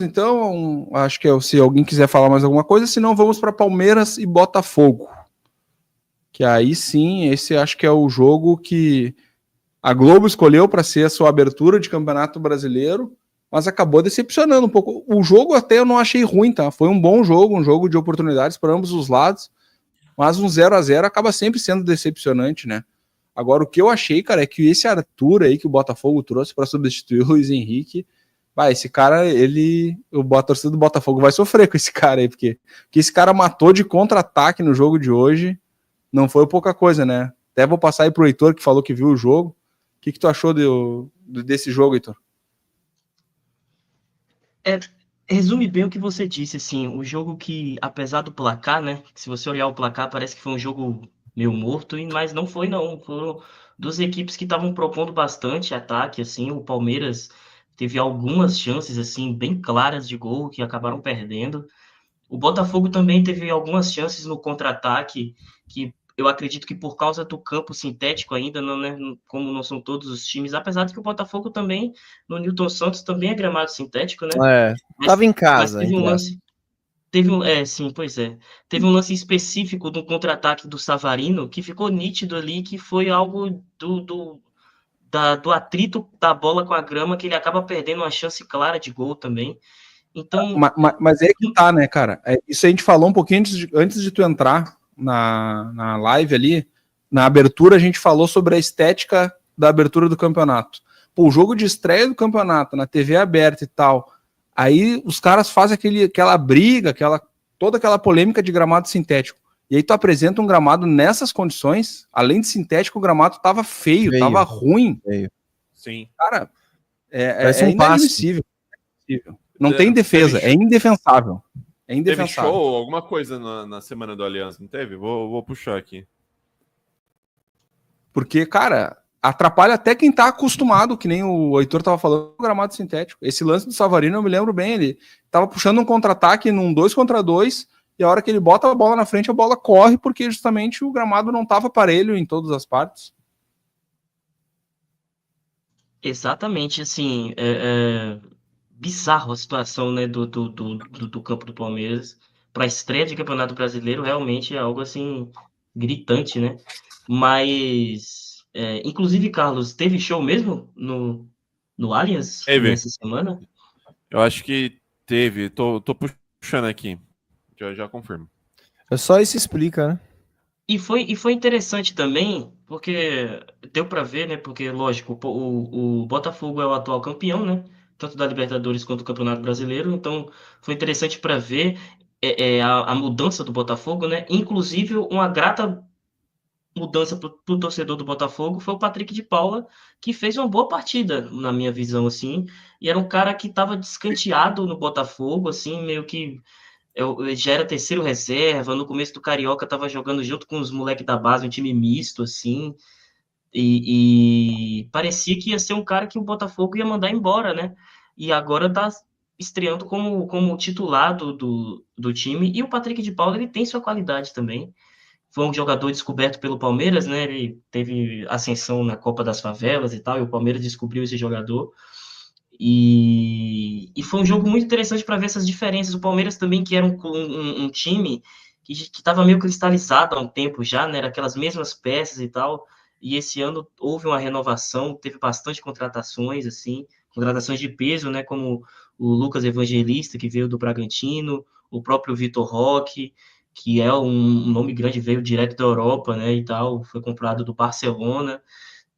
Então, acho que se alguém quiser falar mais alguma coisa, senão vamos para Palmeiras e Botafogo. Que aí sim, esse acho que é o jogo que a Globo escolheu para ser a sua abertura de Campeonato Brasileiro, mas acabou decepcionando um pouco. O jogo até eu não achei ruim, tá? Foi um bom jogo, um jogo de oportunidades para ambos os lados, mas um 0-0 acaba sempre sendo decepcionante, né? Agora, o que eu achei, cara, é que esse Arthur aí que o Botafogo trouxe para substituir o Luiz Henrique, esse cara, a torcida do Botafogo vai sofrer com esse cara aí, porque esse cara matou de contra-ataque no jogo de hoje, não foi pouca coisa, né? Até vou passar aí pro Heitor, que falou que viu o jogo. O que tu achou desse jogo, Heitor? Resume bem o que você disse, assim, o jogo que, apesar do placar, né, se você olhar o placar, parece que foi um jogo meio morto, mas não foi, não. Foram duas equipes que estavam propondo bastante ataque, assim, o Palmeiras teve algumas chances, assim, bem claras de gol, que acabaram perdendo. O Botafogo também teve algumas chances no contra-ataque, que eu acredito que por causa do campo sintético ainda, não, né, como não são todos os times, apesar de que o Botafogo também, no Newton Santos, também é gramado sintético, né? Tava em Mas casa, teve um lance. Sim, pois é. Teve um lance específico do contra-ataque do Savarino que ficou nítido ali, que foi algo do atrito da bola com a grama, que ele acaba perdendo uma chance clara de gol também. Então. Mas é que tá, né, cara? Isso a gente falou um pouquinho antes de tu entrar na live ali. Na abertura, a gente falou sobre a estética da abertura do campeonato. Pô, o jogo de estreia do campeonato, na TV aberta e tal. Aí os caras fazem aquela briga, toda aquela polêmica de gramado sintético. E aí tu apresenta um gramado nessas condições, além de sintético, o gramado tava feio. Tava ruim. Feio. Sim. Cara, Parece um inadmissível. Não tem defesa, é indefensável. É indefensável. Teve show, alguma coisa na semana do Allianz, não teve? Vou puxar aqui. Porque, cara, atrapalha até quem tá acostumado, que nem o Heitor tava falando, no gramado sintético. Esse lance do Savarino, eu me lembro bem, ele tava puxando um contra-ataque num 2 contra 2, e a hora que ele bota a bola na frente, a bola corre, porque justamente o gramado não tava parelho em todas as partes. Exatamente, assim, bizarro a situação, né, do campo do Palmeiras. Para a estreia de Campeonato Brasileiro, realmente é algo, assim, gritante, né? Mas, inclusive, Carlos, teve show mesmo no Allianz nessa semana? Eu acho que teve, tô puxando aqui, já confirmo. Só isso explica, né? E foi interessante também, porque deu para ver, né? Porque, lógico, o Botafogo é o atual campeão, né? Tanto da Libertadores quanto do Campeonato Brasileiro. Então, foi interessante para ver a mudança do Botafogo, né? Inclusive, uma grata mudança para o torcedor do Botafogo foi o Patrick de Paula, que fez uma boa partida, na minha visão, assim. E era um cara que estava descanteado no Botafogo, assim, meio que eu já era terceiro reserva, no começo do Carioca tava jogando junto com os moleques da base, um time misto, assim, e parecia que ia ser um cara que o Botafogo ia mandar embora, né? E agora tá estreando como titular do time, e o Patrick de Paula, ele tem sua qualidade também. Foi um jogador descoberto pelo Palmeiras, né? Ele teve ascensão na Copa das Favelas e tal, e o Palmeiras descobriu esse jogador. E foi um jogo muito interessante para ver essas diferenças. O Palmeiras também, que era um time que estava meio cristalizado há um tempo já, né? Era aquelas mesmas peças e tal. E esse ano houve uma renovação, teve bastante contratações, assim, contratações de peso, né? Como o Lucas Evangelista, que veio do Bragantino, o próprio Vitor Roque, que é um nome grande, veio direto da Europa, né? E tal, foi comprado do Barcelona.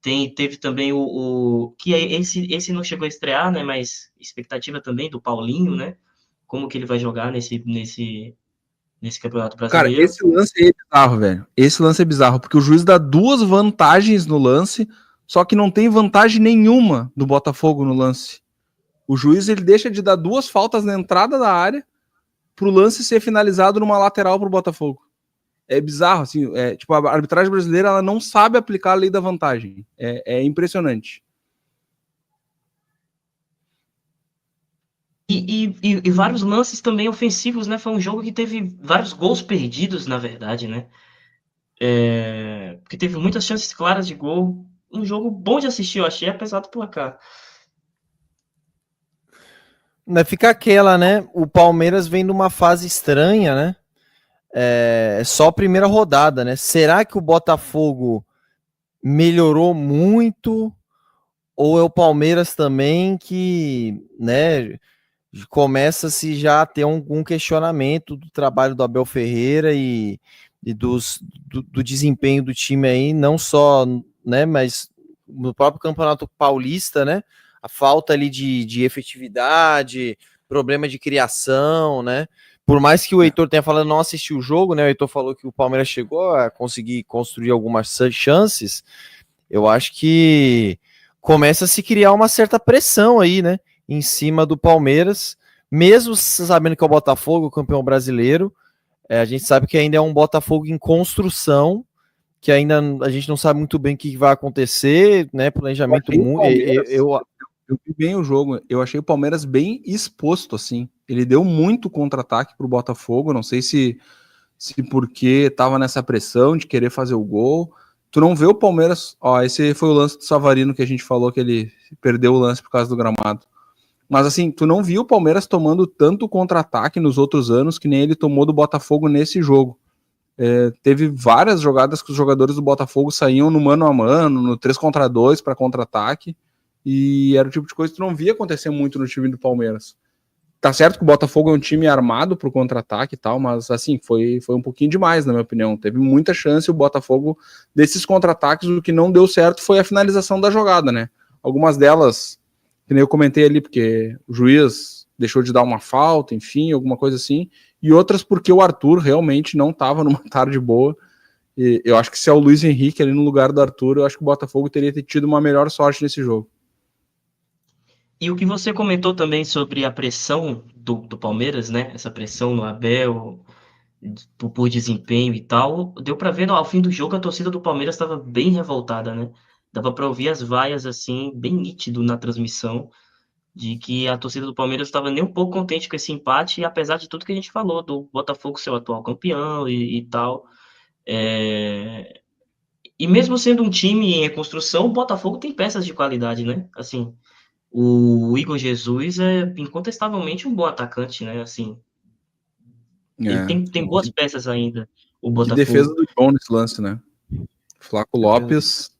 Teve também que esse não chegou a estrear, né? Mas expectativa também do Paulinho, né? Como que ele vai jogar nesse Campeonato Brasileiro. Cara, esse lance é bizarro, velho. Esse lance é bizarro, porque o juiz dá 2 vantagens no lance, só que não tem vantagem nenhuma do Botafogo no lance. O juiz ele deixa de dar 2 faltas na entrada da área pro lance ser finalizado numa lateral pro Botafogo. É bizarro, assim, tipo, a arbitragem brasileira ela não sabe aplicar a lei da vantagem. É impressionante. E vários lances também ofensivos, né? Foi um jogo que teve vários gols perdidos, na verdade, né? Porque teve muitas chances claras de gol. Um jogo bom de assistir, eu achei, apesar do placar. Fica aquela, né? O Palmeiras vem numa fase estranha, né? É só a primeira rodada, né? Será que o Botafogo melhorou muito? Ou é o Palmeiras também que, né, começa-se já a ter algum questionamento do trabalho do Abel Ferreira e do desempenho do time aí, não só, né, mas no próprio Campeonato Paulista, né? A falta ali de efetividade, problema de criação, né? Por mais que o Heitor tenha falado não assistiu o jogo, né? O Heitor falou que o Palmeiras chegou a conseguir construir algumas chances. Eu acho que começa a se criar uma certa pressão aí, né? Em cima do Palmeiras, mesmo sabendo que é o Botafogo, o campeão brasileiro. A gente sabe que ainda é um Botafogo em construção, que ainda a gente não sabe muito bem o que vai acontecer, né? Planejamento muito. Eu vi bem o jogo. Eu achei o Palmeiras bem exposto, assim. Ele deu muito contra-ataque pro Botafogo. Não sei se porque tava nessa pressão de querer fazer o gol. Tu não vê o Palmeiras... Ó, esse foi o lance do Savarino que a gente falou que ele perdeu o lance por causa do gramado. Mas assim, tu não viu o Palmeiras tomando tanto contra-ataque nos outros anos que nem ele tomou do Botafogo nesse jogo. Teve várias jogadas que os jogadores do Botafogo saíam no mano a mano, no 3 contra 2 para contra-ataque, e era o tipo de coisa que tu não via acontecer muito no time do Palmeiras. Tá certo que o Botafogo é um time armado pro contra-ataque e tal, mas assim, foi um pouquinho demais, na minha opinião. Teve muita chance o Botafogo desses contra-ataques, o que não deu certo foi a finalização da jogada, né? Algumas delas, que nem eu comentei ali, porque o juiz deixou de dar uma falta, enfim, alguma coisa assim, e outras porque o Arthur realmente não estava numa tarde boa. E eu acho que se é o Luiz Henrique ali no lugar do Arthur, eu acho que o Botafogo teria tido uma melhor sorte nesse jogo. E o que você comentou também sobre a pressão do Palmeiras, né? Essa pressão no Abel, por desempenho e tal, deu para ver ao fim do jogo a torcida do Palmeiras estava bem revoltada, né? Dava para ouvir as vaias assim, bem nítido na transmissão, de que a torcida do Palmeiras estava nem um pouco contente com esse empate, apesar de tudo que a gente falou, do Botafogo ser o atual campeão e tal. E mesmo sendo um time em reconstrução, o Botafogo tem peças de qualidade, né? Assim, o Igor Jesus é incontestavelmente um bom atacante, né? Assim, ele tem boas peças ainda, o Botafogo. Que defesa do João nesse lance, né? Flaco Lopes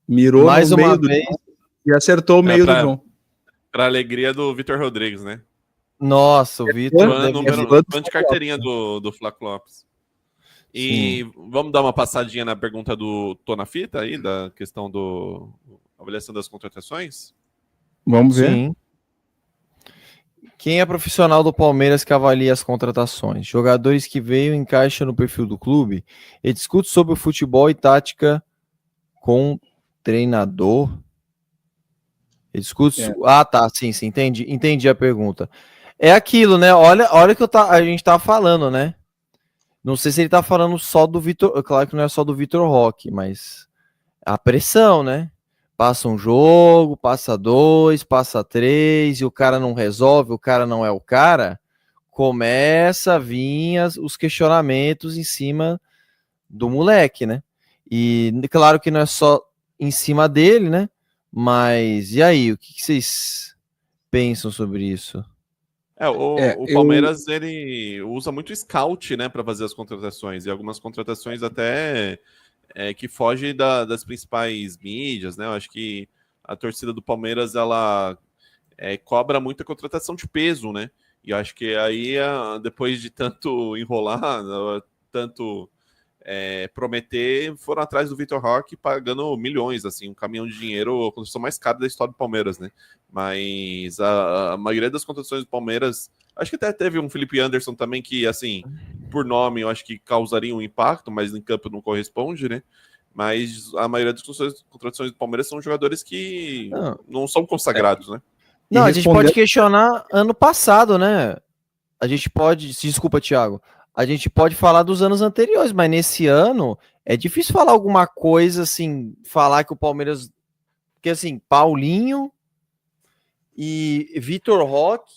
mirou mais no uma meio vez do e acertou o meio do João. Pra alegria do Vitor Rodrigues, né? Nossa, o Vitor fã de carteirinha do Flaco Lopes. E vamos dar uma passadinha na pergunta do Tô na Fita aí, da questão do avaliação das contratações? Vamos ver. Sim. Quem é profissional do Palmeiras que avalia as contratações? Jogadores que veio encaixam no perfil do clube e discute sobre o futebol e tática com treinador. Ele discute... Ah, tá, sim, entendi a pergunta. É aquilo, né? Olha o que a gente tá falando, né? Não sei se ele tá falando só do Vitor, claro que não é só do Vitor Roque, mas a pressão, né? Passa um jogo, passa 2, passa 3, e o cara não resolve, o cara não é o cara, começa a vir os questionamentos em cima do moleque, né? E claro que não é só em cima dele, né? Mas e aí, o que vocês pensam sobre isso? O Palmeiras, ele usa muito scout, né, para fazer as contratações, e algumas contratações até que fogem das principais mídias, né? Eu acho que a torcida do Palmeiras, ela cobra muita contratação de peso, né? E eu acho que aí, depois de tanto enrolar, tanto prometer, foram atrás do Vitor Roque pagando milhões, assim, um caminhão de dinheiro, a contratação mais cara da história do Palmeiras, né? Mas a maioria das contratações do Palmeiras, acho que até teve um Felipe Anderson também que, assim, por nome, eu acho que causaria um impacto, mas em campo não corresponde, né? Mas a maioria das contratações do Palmeiras são jogadores que não são consagrados, né? Não, a gente pode questionar ano passado, né? A gente pode... Desculpa, Thiago. A gente pode falar dos anos anteriores, mas nesse ano é difícil falar alguma coisa, assim, falar que o Palmeiras... Porque, assim, Paulinho e Vitor Roque,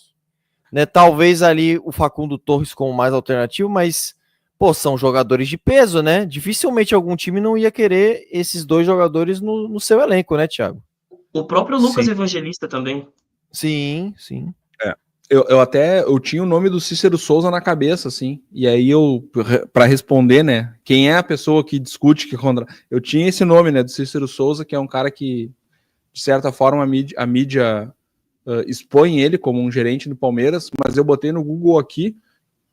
né? Talvez ali o Facundo Torres como mais alternativo, mas, pô, são jogadores de peso, né? Dificilmente algum time não ia querer esses dois jogadores no seu elenco, né, Thiago? O próprio Lucas Evangelista também. Sim. eu tinha o nome do Cícero Souza na cabeça, assim, e aí para responder, né, quem é a pessoa que discute que contra... Eu tinha esse nome, né, do Cícero Souza, que é um cara que, de certa forma, a mídia expõe ele como um gerente do Palmeiras, mas eu botei no Google aqui,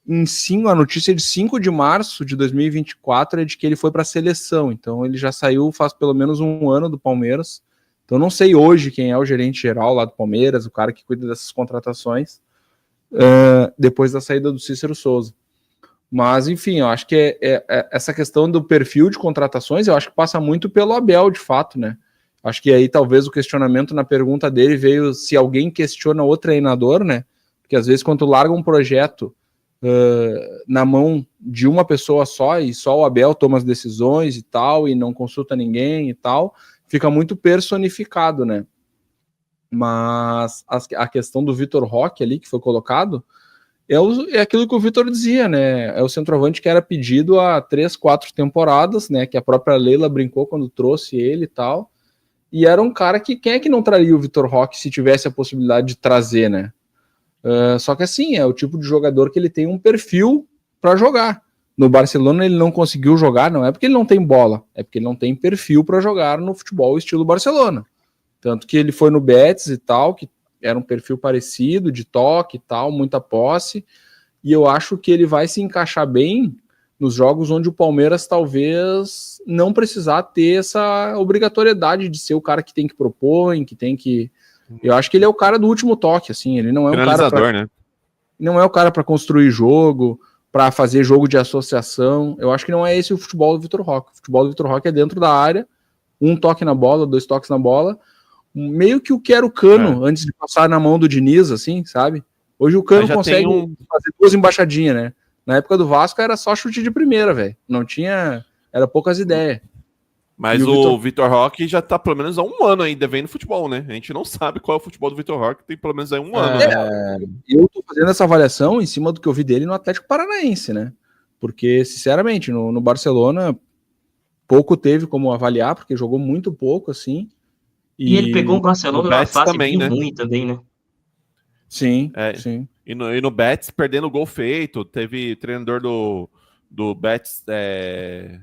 a notícia de 5 de março de 2024 é de que ele foi para a seleção, então ele já saiu faz pelo menos um ano do Palmeiras, então não sei hoje quem é o gerente geral lá do Palmeiras, o cara que cuida dessas contratações, depois da saída do Cícero Souza. Mas, enfim, eu acho que essa questão do perfil de contratações, eu acho que passa muito pelo Abel, de fato, né? Acho que aí talvez o questionamento na pergunta dele veio se alguém questiona o treinador, né? Porque às vezes quando larga um projeto na mão de uma pessoa só e só o Abel toma as decisões e tal, e não consulta ninguém e tal, fica muito personificado, né? Mas a questão do Vitor Roque ali, que foi colocado, é aquilo que o Vitor dizia, né? É o centroavante que era pedido há 3, 4 temporadas, né? Que a própria Leila brincou quando trouxe ele e tal. E era um cara que, quem é que não traria o Vitor Roque se tivesse a possibilidade de trazer, né? Só que assim, é o tipo de jogador que ele tem um perfil para jogar. No Barcelona ele não conseguiu jogar, não é porque ele não tem bola, é porque ele não tem perfil para jogar no futebol estilo Barcelona. Tanto que ele foi no Betis e tal, que era um perfil parecido, de toque e tal, muita posse, e eu acho que ele vai se encaixar bem nos jogos onde o Palmeiras talvez não precisar ter essa obrigatoriedade de ser o cara que tem que propor, que tem que... Eu acho que ele é o cara do último toque, assim, ele não é um cara pra... né? Não é o cara para construir jogo, para fazer jogo de associação. Eu acho que não é esse o futebol do Vitor Roque. O futebol do Vitor Roque é dentro da área, um toque na bola, 2 toques na bola, meio que o que era o Cano antes de passar na mão do Diniz, assim, sabe? Hoje o Cano consegue fazer 2 embaixadinhas, né? Na época do Vasco era só chute de primeira, velho. Não tinha... Era poucas ideias. Mas o Vitor Roque já tá pelo menos há um ano aí devendo futebol, né? A gente não sabe qual é o futebol do Vitor Roque, tem pelo menos aí um ano. Né? Eu tô fazendo essa avaliação em cima do que eu vi dele no Atlético Paranaense, né? Porque, sinceramente, no Barcelona pouco teve como avaliar, porque jogou muito pouco, assim. E ele pegou o Barcelona numa fase também, bem ruim também, né? Sim, sim. E no Betis, perdendo o gol feito, teve treinador do Betis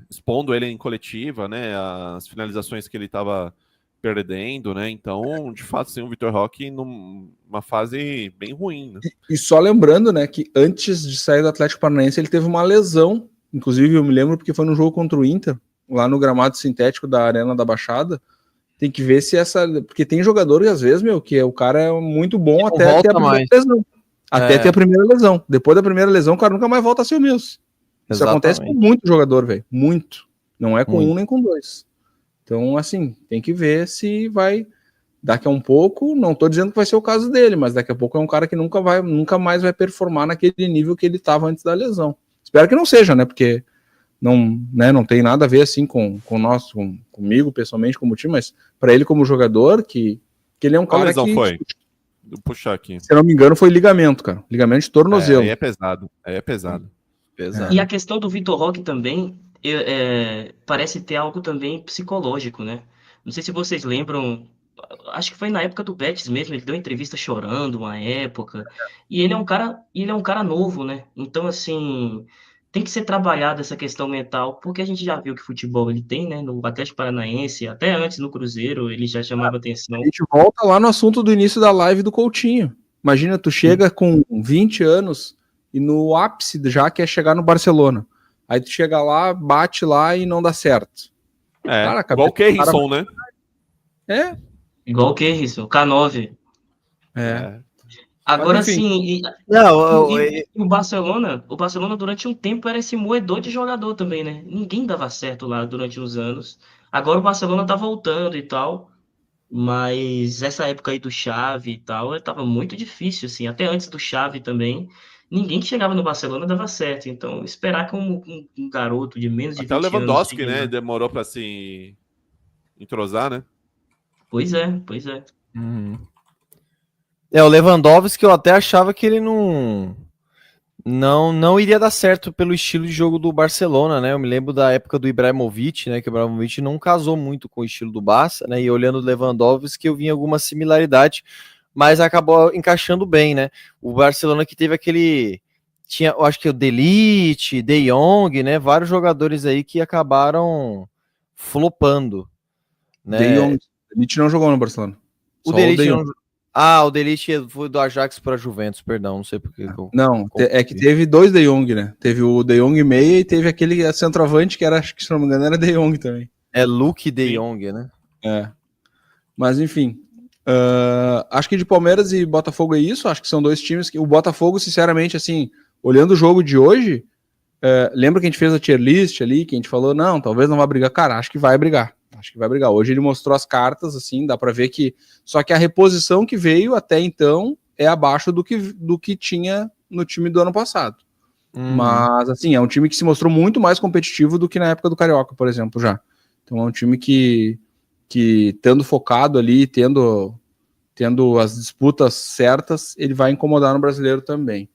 expondo ele em coletiva, né? As finalizações que ele estava perdendo, né? Então, de fato, sim, o Vitor Roque numa fase bem ruim. Né? E só lembrando, né, que antes de sair do Atlético Paranaense, ele teve uma lesão. Inclusive, eu me lembro porque foi no jogo contra o Inter, lá no gramado sintético da Arena da Baixada. Tem que ver se porque tem jogador, às vezes, que o cara é muito bom até ter a primeira lesão. Até ter a primeira lesão. Depois da primeira lesão, o cara nunca mais volta a ser o mesmo. Isso acontece com muito jogador, velho. Muito. Não é com um nem com 2. Então, assim, tem que ver se vai... Daqui a um pouco, não tô dizendo que vai ser o caso dele, mas daqui a pouco é um cara que nunca mais vai performar naquele nível que ele estava antes da lesão. Espero que não seja, né? Porque... Não tem nada a ver assim comigo pessoalmente como time, mas para ele como jogador, que ele é um cara que... foi? Vou puxar aqui. Se eu não me engano, foi ligamento, cara. Ligamento de tornozelo. Aí é pesado. Pesado. E a questão do Vitor Roque também parece ter algo também psicológico, né? Não sei se vocês lembram, acho que foi na época do Betis mesmo, ele deu entrevista chorando uma época. E ele é um cara novo, né? Então, assim... Tem que ser trabalhada essa questão mental, porque a gente já viu que futebol ele tem, né? No Atlético Paranaense, até antes no Cruzeiro, ele já chamava atenção. A gente volta lá no assunto do início da live do Coutinho. Imagina, tu chega com 20 anos e no ápice já quer chegar no Barcelona. Aí tu chega lá, bate lá e não dá certo. Cara, igual o Keirson, né? Igual o Keirson, K9. Agora sim, o Barcelona durante um tempo era esse moedor de jogador também, né? Ninguém dava certo lá durante uns anos. Agora o Barcelona tá voltando e tal, mas essa época aí do Xavi e tal, tava muito difícil, assim. Até antes do Xavi também, ninguém que chegava no Barcelona dava certo. Então, esperar que um garoto de menos de 20 anos... Até o Lewandowski, né? Demorou pra se entrosar, né? Pois é. O Lewandowski, eu até achava que ele não iria dar certo pelo estilo de jogo do Barcelona, né? Eu me lembro da época do Ibrahimovic, né? Que o Ibrahimovic não casou muito com o estilo do Barça, né? E olhando o Lewandowski, eu vi alguma similaridade. mas acabou encaixando bem, né? O Barcelona que teve aquele... Tinha, eu acho que o De Ligt, De Jong, né? Vários jogadores aí que acabaram flopando, né? De Jong não jogou no Barcelona. O De Ligt não... Ah, o De Ligt foi do Ajax para Juventus, perdão, não sei porque. Não, é que teve 2 De Jong, né? Teve o De Jong meia e teve aquele centroavante que era, acho que se não me engano, era De Jong também. É Luke De Jong, né? É. Mas enfim, acho que de Palmeiras e Botafogo é isso. Acho que são 2 times que o Botafogo, sinceramente, assim, olhando o jogo de hoje, lembra que a gente fez a tier list ali, que a gente falou, não, talvez não vá brigar. Cara, acho que vai brigar. Hoje ele mostrou as cartas, assim, dá pra ver que... Só que a reposição que veio até então é abaixo do que tinha no time do ano passado. Mas, assim, é um time que se mostrou muito mais competitivo do que na época do Carioca, por exemplo, já. Então é um time que tendo focado ali, tendo as disputas certas, ele vai incomodar no Brasileiro também.